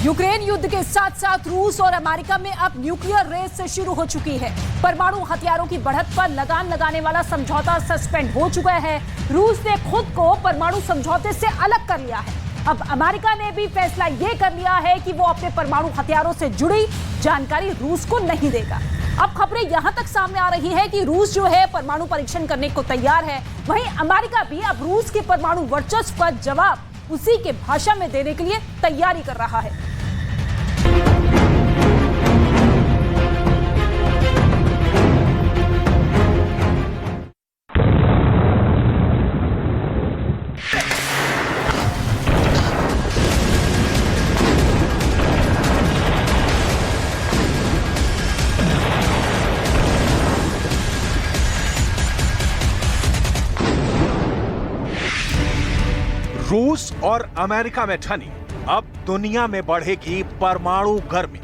Ukraine युद्ध के साथ साथ रूस और अमेरिका में अब न्यूक्लियर रेस शुरू हो चुकी है। परमाणु हथियारों की बढ़त पर लगाम लगाने वाला समझौता सस्पेंड हो चुका है। रूस ने खुद को परमाणु समझौते से अलग कर लिया है। अब अमेरिका ने भी फैसला यह कर लिया है कि वो अपने परमाणु हथियारों से जुड़ी जानकारी रूस को नहीं देगा। अब खबरें यहां तक सामने आ रही है कि रूस जो है परमाणु परीक्षण करने को तैयार है, वहीं अमेरिका भी अब रूस के परमाणु वर्चस्व का जवाब उसी के भाषा में देने के लिए तैयारी कर रहा है। रूस और अमेरिका में ठनी अब दुनिया में बढ़ेगी परमाणु गर्मी।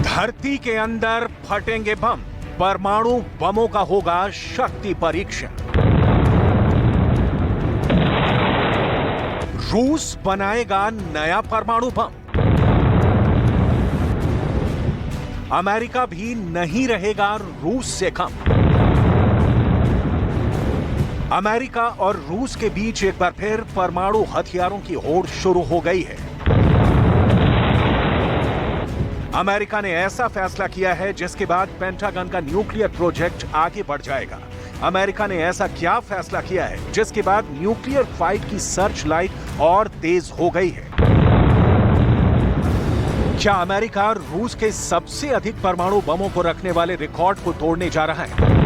धरती के अंदर फटेंगे बम, परमाणु बमों का होगा शक्ति परीक्षण। रूस बनाएगा नया परमाणु बम। अमेरिका भी नहीं रहेगा रूस से कम। अमेरिका और रूस के बीच एक बार फिर परमाणु हथियारों की होड़ शुरू हो गई है। अमेरिका ने ऐसा फैसला किया है जिसके बाद पेंटागन का न्यूक्लियर प्रोजेक्ट आगे बढ़ जाएगा। अमेरिका ने ऐसा क्या फैसला किया है जिसके बाद न्यूक्लियर फाइट की सर्च लाइट और तेज हो गई है? क्या अमेरिका रूस के सबसे अधिक परमाणु बमों को रखने वाले रिकॉर्ड को तोड़ने जा रहा है?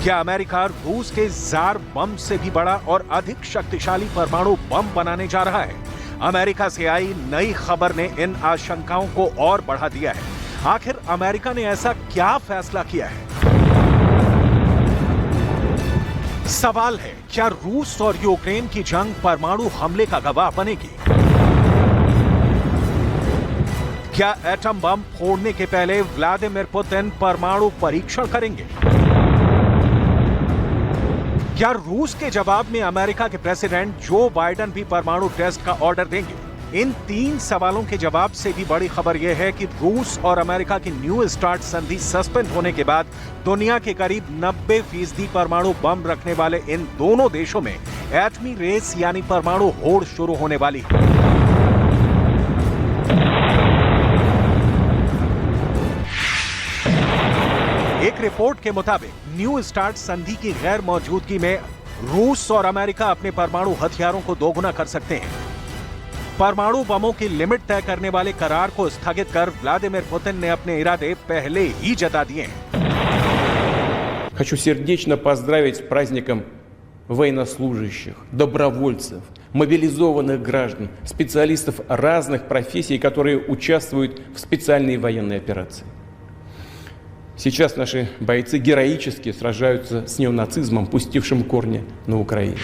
क्या अमेरिका रूस के जार बम से भी बड़ा और अधिक शक्तिशाली परमाणु बम बनाने जा रहा है? अमेरिका से आई नई खबर ने इन आशंकाओं को और बढ़ा दिया है। आखिर अमेरिका ने ऐसा क्या फैसला किया है? सवाल है, क्या रूस और यूक्रेन की जंग परमाणु हमले का गवाह बनेगी? क्या एटम बम फोड़ने के पहले व्लादिमीर पुतिन परमाणु परीक्षण करेंगे? क्या रूस के जवाब में अमेरिका के प्रेसिडेंट जो बाइडेन भी परमाणु टेस्ट का ऑर्डर देंगे? इन तीन सवालों के जवाब से भी बड़ी खबर यह है कि रूस और अमेरिका की न्यू स्टार्ट संधि सस्पेंड होने के बाद दुनिया के करीब 90% परमाणु बम रखने वाले इन दोनों देशों में एटमी रेस यानी परमाणु होड़ शुरू होने वाली है। एक रिपोर्ट के मुताबिक न्यू स्टार्ट संधि की गैर मौजूदगी में रूस और अमेरिका अपने परमाणु हथियारों को दोगुना कर सकते हैं। परमाणु बमों की लिमिट तय करने वाले करार को स्थगित कर व्लादिमीर पुतिन ने अपने इरादे पहले ही जता दिए हैं। Хочу сердечно поздравить с праздником военнослужащих, добровольцев, мобилизованных граждан, специалистов разных профессий, которые участвуют в специальной военной операции. Сейчас наши бойцы героически сражаются с неонацизмом, пустившим корни на Украине.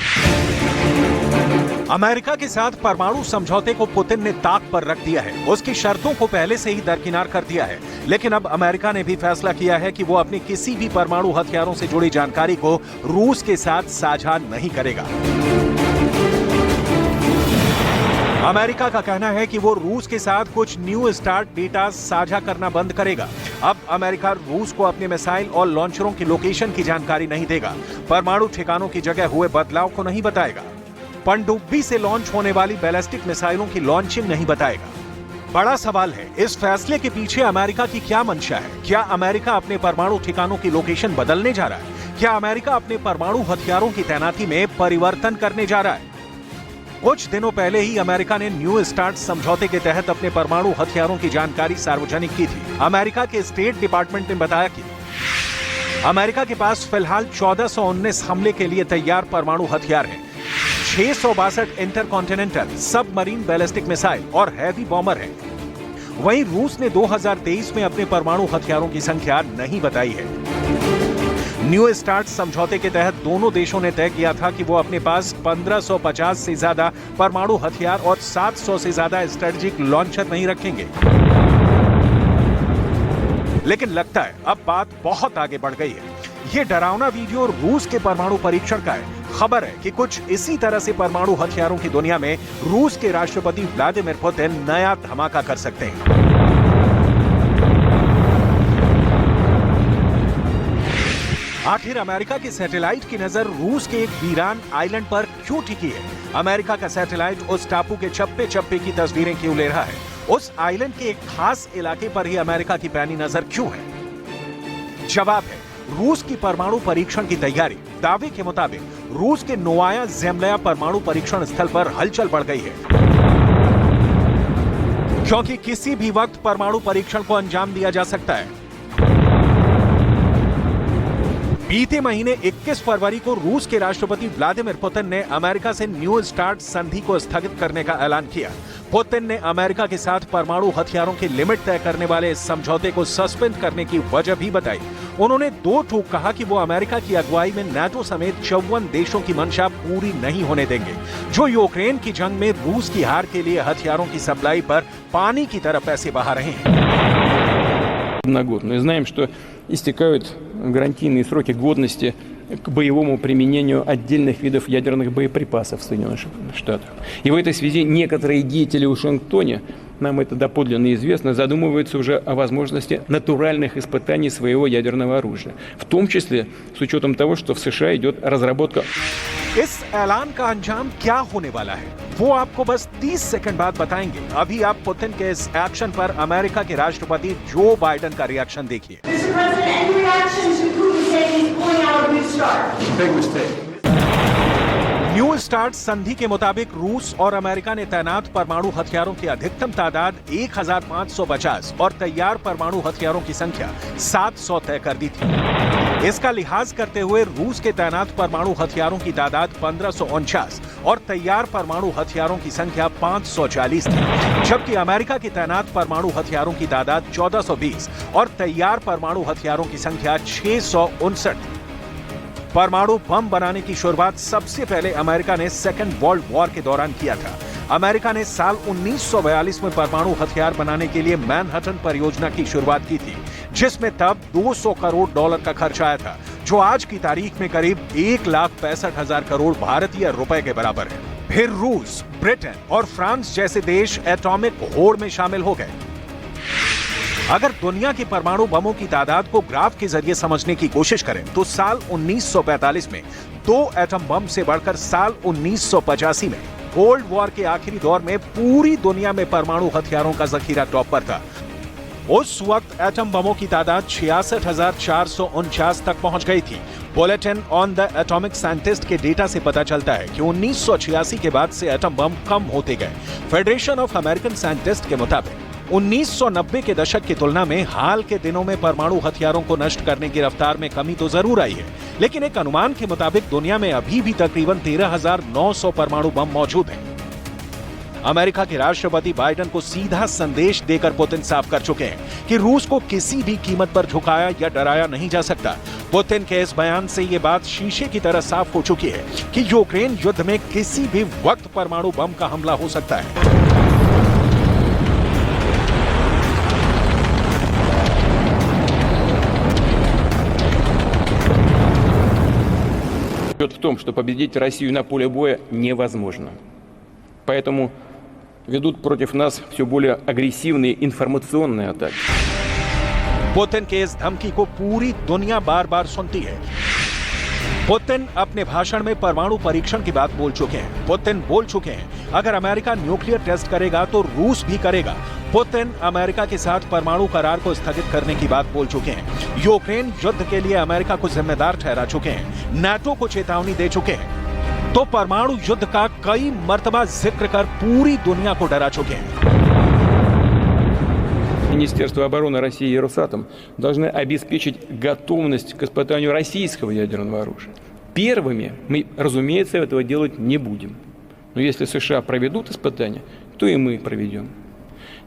अमेरिका के साथ परमाणु समझौते को पुतिन ने ताक पर रख दिया है। उसकी शर्तों को पहले से ही दरकिनार कर दिया है। लेकिन अब अमेरिका ने भी फैसला किया है कि वो अपने किसी भी परमाणु हथियारों से जुड़ी जानकारी को रूस के साथ साझा नहीं करेगा। अमेरिका का कहना है कि वो रूस के साथ कुछ न्यू स्टार्ट डेटा साझा करना बंद करेगा। अब अमेरिका रूस को अपने मिसाइल और लॉन्चरों की लोकेशन की जानकारी नहीं देगा। परमाणु ठिकानों की जगह हुए बदलाव को नहीं बताएगा। पनडुब्बी से लॉन्च होने वाली बैलिस्टिक मिसाइलों की लॉन्चिंग नहीं बताएगा। बड़ा सवाल है, इस फैसले के पीछे अमेरिका की क्या मंशा है? क्या अमेरिका अपने परमाणु ठिकानों की लोकेशन बदलने जा रहा है? क्या अमेरिका अपने परमाणु हथियारों की तैनाती में परिवर्तन करने जा रहा है? कुछ दिनों पहले ही अमेरिका ने न्यू स्टार्ट समझौते के तहत अपने परमाणु हथियारों की जानकारी सार्वजनिक की थी। अमेरिका के स्टेट डिपार्टमेंट ने बताया कि अमेरिका के पास फिलहाल 1419 हमले के लिए तैयार परमाणु हथियार हैं। 662 इंटरकॉन्टिनेंटल सबमरीन बैलिस्टिक मिसाइल और हैवी बॉम्बर हैं। वहीं रूस ने 2023 में अपने परमाणु हथियारों की संख्या नहीं बताई है। न्यू स्टार्ट समझौते के तहत दोनों देशों ने तय किया था कि वो अपने पास 1550 से ज्यादा परमाणु हथियार और 700 से ज्यादा स्ट्रेटेजिक लॉन्चर नहीं रखेंगे। लेकिन लगता है अब बात बहुत आगे बढ़ गई है। ये डरावना वीडियो रूस के परमाणु परीक्षण का है। खबर है कि कुछ इसी तरह से परमाणु हथियारों की दुनिया में रूस के राष्ट्रपति व्लादिमीर पुतिन नया धमाका कर सकते हैं। आखिर अमेरिका के सैटेलाइट की नजर रूस के एक वीरान आइलैंड पर क्यों टिकी है? अमेरिका का सैटेलाइट उस टापू के चप्पे चप्पे की तस्वीरें क्यों ले रहा है? उस आइलैंड के एक खास इलाके पर ही अमेरिका की पैनी नजर क्यों है? जवाब है रूस की परमाणु परीक्षण की तैयारी। दावे के मुताबिक रूस के नोवाया ज़ेम्ल्या परमाणु परीक्षण स्थल पर हलचल बढ़ गई है, क्योंकि किसी भी वक्त परमाणु परीक्षण को अंजाम दिया जा सकता है। बीते महीने 21 फरवरी को रूस के राष्ट्रपति व्लादिमीर पुतिन ने अमेरिका से न्यू स्टार्ट संधि को स्थगित करने का ऐलान किया। पुतिन ने अमेरिका के साथ परमाणु हथियारों की लिमिट तय करने वाले इस समझौते को सस्पेंड करने की वजह भी बताई। उन्होंने दो टूक कहा कि वो अमेरिका की अगुवाई में नाटो समेत 54 देशों की मंशा पूरी नहीं होने देंगे, जो यूक्रेन की जंग में रूस की हार के लिए हथियारों की सप्लाई पर पानी की तरह पैसे बहा रहे हैं। На год. Мы знаем, что истекают гарантийные сроки годности к боевому применению отдельных видов ядерных боеприпасов в Соединенных Штатах. И в этой связи некоторые деятели в Вашингтоне, нам это доподлинно известно, задумываются уже о возможности натуральных испытаний своего ядерного оружия. В том числе с учетом того, что в США идет разработка. इस ऐलान का अंजाम क्या होने वाला है वो आपको बस 30 सेकंड बाद बताएंगे। अभी आप पुतिन के इस एक्शन पर अमेरिका के राष्ट्रपति जो बाइडेन का रिएक्शन देखिए। न्यू स्टार्ट संधि के मुताबिक रूस और अमेरिका ने तैनात परमाणु हथियारों की अधिकतम तादाद 1550 और तैयार परमाणु हथियारों की संख्या 700 तय कर दी थी। इसका लिहाज करते हुए रूस के तैनात परमाणु हथियारों की तादाद 1549 और तैयार परमाणु हथियारों की संख्या 540 थी, जबकि अमेरिका के तैनात परमाणु हथियारों की तादाद 1420 और तैयार परमाणु हथियारों की संख्या 659 थी। परमाणु बम बनाने की शुरुआत सबसे पहले अमेरिका ने सेकेंड वर्ल्ड वॉर के दौरान किया था। अमेरिका ने साल 1942 में परमाणु हथियार बनाने के लिए मैनहट्टन परियोजना की शुरुआत की थी, जिसमें तब $200 करोड़ का खर्च आया था, जो आज की तारीख में करीब 1,65,000 करोड़ भारतीय रुपए के बराबर है। फिर रूस, ब्रिटेन और फ्रांस जैसे देश एटॉमिक होड़ में शामिल हो गए। अगर दुनिया के परमाणु बमों की तादाद को ग्राफ के जरिए समझने की कोशिश करें तो साल 1945 में 2 एटम बम से बढ़कर साल 1985 में कोल्ड वॉर के आखिरी दौर में पूरी दुनिया में परमाणु हथियारों का जखीरा टॉप पर था। उस वक्त एटम बमों की तादाद 66,449 तक पहुंच गई थी। Bulletin on the atomic scientist के डेटा से पता चलता है कि 1986 के बाद से एटम बम कम होते गए। फेडरेशन ऑफ अमेरिकन साइंटिस्ट के मुताबिक 1990 के दशक की तुलना में हाल के दिनों में परमाणु हथियारों को नष्ट करने की रफ्तार में कमी तो जरूर आई है, लेकिन एक अनुमान के मुताबिक दुनिया में अभी भी तकरीबन 13,900 परमाणु बम मौजूद हैं। अमेरिका के राष्ट्रपति बाइडेन को सीधा संदेश देकर पुतिन साफ कर चुके हैं कि रूस को किसी भी कीमत पर झुकाया या डराया नहीं जा सकता। पुतिन के इस बयान से ये बात शीशे की तरह साफ हो चुकी है कि यूक्रेन युद्ध में किसी भी वक्त परमाणु बम का हमला हो सकता है। В том, что победить Россию на поле боя невозможно. Поэтому ведут против нас все более агрессивные информационные атаки. पुतिन के इस धमकी को पूरी दुनिया बार बार सुनती है। पुतिन अपने भाषण में परमाणु परीक्षण की बात बोल चुके हैं। पुतिन बोल चुके हैं अगर अमेरिका न्यूक्लियर टेस्ट करेगा तो रूस भी करेगा। पुतिन अमेरिका के साथ परमाणु करार को स्थगित करने की बात बोल चुके हैं। यूक्रेन युद्ध के लिए अमेरिका को जिम्मेदार ठहरा चुके हैं। नाटो को चेतावनी दे चुके हैं। तो परमाणु युद्ध का कई मर्तबा जिक्र कर पूरी दुनिया को डरा चुके हैं। Министерство обороны России и Росатом должны обеспечить готовность к испытанию российского ядерного оружия. Первыми мы, разумеется, этого делать не будем. Но если США проведут испытания, то и мы проведем.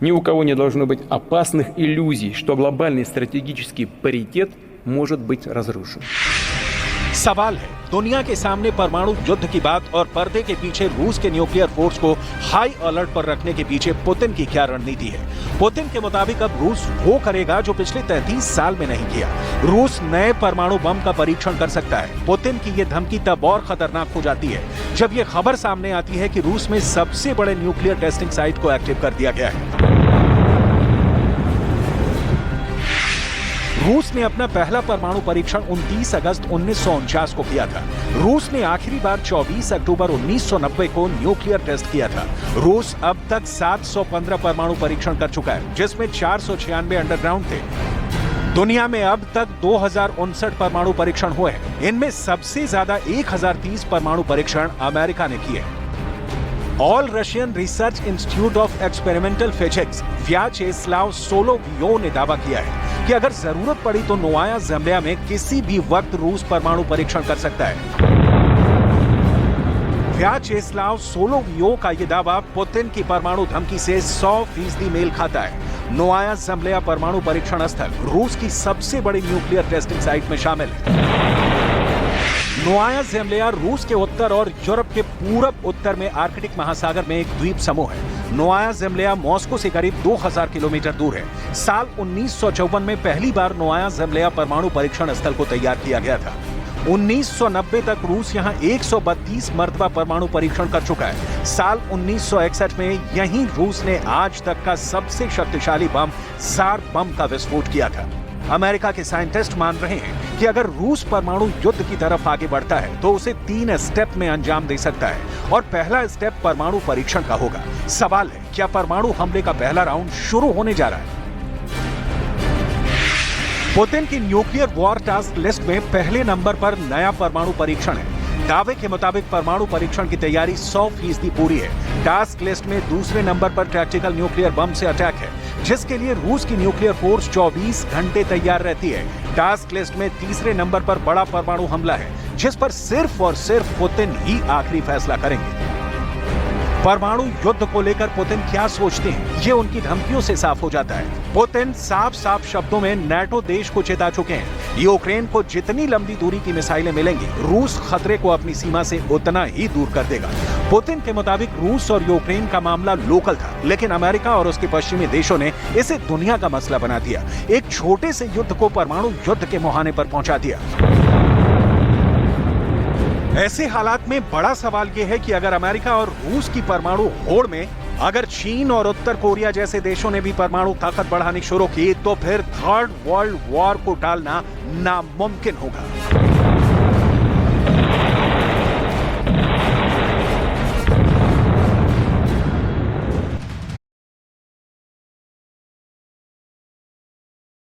Ни у кого не должно быть опасных иллюзий, что глобальный стратегический паритет может быть разрушен. सवाल है, दुनिया के सामने परमाणु युद्ध की बात और पर्दे के पीछे रूस के न्यूक्लियर फोर्स को हाई अलर्ट पर रखने के पीछे पुतिन की क्या रणनीति है। पुतिन के मुताबिक अब रूस वो करेगा जो पिछले 33 साल में नहीं किया। रूस नए परमाणु बम का परीक्षण कर सकता है। पुतिन की ये धमकी तब और खतरनाक हो जाती है जब ये खबर सामने आती है कि रूस में सबसे बड़े न्यूक्लियर टेस्टिंग साइट को एक्टिव कर दिया गया है। रूस ने अपना पहला परमाणु परीक्षण 29 अगस्त 1949 को किया था। रूस ने आखिरी बार 24 अक्टूबर 1990 को न्यूक्लियर टेस्ट किया था। रूस अब तक 715 परमाणु परीक्षण कर चुका है, जिसमें 496 अंडरग्राउंड थे। दुनिया में अब तक 2059 परमाणु परीक्षण हुए हैं। इनमें सबसे ज्यादा 1030 परमाणु परीक्षण अमेरिका ने किए। All Russian research institute of experimental physics Vyacheslav Solovyov ने दावा किया है कि अगर जरूरत पड़ी तो नोवाया ज़ेम्लिया में किसी भी वक्त रूस परमाणु परीक्षण कर सकता है। व्याचेस्लाव सोलोवियोव का यह दावा पुतिन की परमाणु धमकी से 100% मेल खाता है। नोवाया ज़ेम्लिया परमाणु परीक्षण स्थल रूस की सबसे बड़ी न्यूक्लियर टेस्टिंग साइट में शामिल है। नोवाया ज़ेम्लिया रूस के उत्तर और यूरोप के पूरब उत्तर में आर्कटिक महासागर में एक द्वीप समूह है। नोवाया ज़ेम्लिया मॉस्को से करीब 2000 किलोमीटर दूर है। साल 1954 में पहली बार नोवाया ज़ेम्लिया परमाणु परीक्षण स्थल को तैयार किया गया था। 1990 तक रूस यहां 132 मर्तबा परमाणु परीक्षण कर चुका है। साल 1961 में यहीं रूस ने आज तक का सबसे शक्तिशाली बम ज़ार बम का विस्फोट किया था। अमेरिका के साइंटिस्ट मान रहे हैं कि अगर रूस परमाणु युद्ध की तरफ आगे बढ़ता है तो उसे 3 स्टेप में अंजाम दे सकता है और पहला स्टेप परमाणु परीक्षण का होगा। सवाल है, क्या परमाणु हमले का पहला राउंड शुरू होने जा रहा है? पुतिन की न्यूक्लियर वॉर टास्क लिस्ट में पहले नंबर पर नया परमाणु परीक्षण है। दावे के मुताबिक परमाणु परीक्षण की तैयारी 100% पूरी है। टास्क लिस्ट में दूसरे नंबर पर टैक्टिकल न्यूक्लियर बम से अटैक है, जिसके लिए रूस की न्यूक्लियर फोर्स 24 घंटे तैयार रहती है। टास्क लिस्ट में तीसरे नंबर पर बड़ा परमाणु हमला है, जिस पर सिर्फ और सिर्फ पुतिन ही आखिरी फैसला करेंगे। परमाणु युद्ध को लेकर पुतिन क्या सोचते हैं, ये उनकी धमकियों से साफ हो जाता है। पुतिन साफ साफ शब्दों में नाटो देश को चेता चुके हैं। यूक्रेन को जितनी लंबी दूरी की मिसाइलें मिलेंगी, रूस खतरे को अपनी सीमा से उतना ही दूर कर देगा। पुतिन के मुताबिक रूस और यूक्रेन का मामला लोकल था, लेकिन अमेरिका और उसके पश्चिमी देशों ने इसे दुनिया का मसला बना दिया। एक छोटे से युद्ध को परमाणु युद्ध के मुहाने पर पहुंचा दिया। ऐसे हालात में बड़ा सवाल यह है कि अगर अमेरिका और रूस की परमाणु होड़ में अगर चीन और उत्तर कोरिया जैसे देशों ने भी परमाणु ताकत बढ़ानी शुरू की, तो फिर थर्ड वर्ल्ड वॉर को टालना नामुमकिन होगा।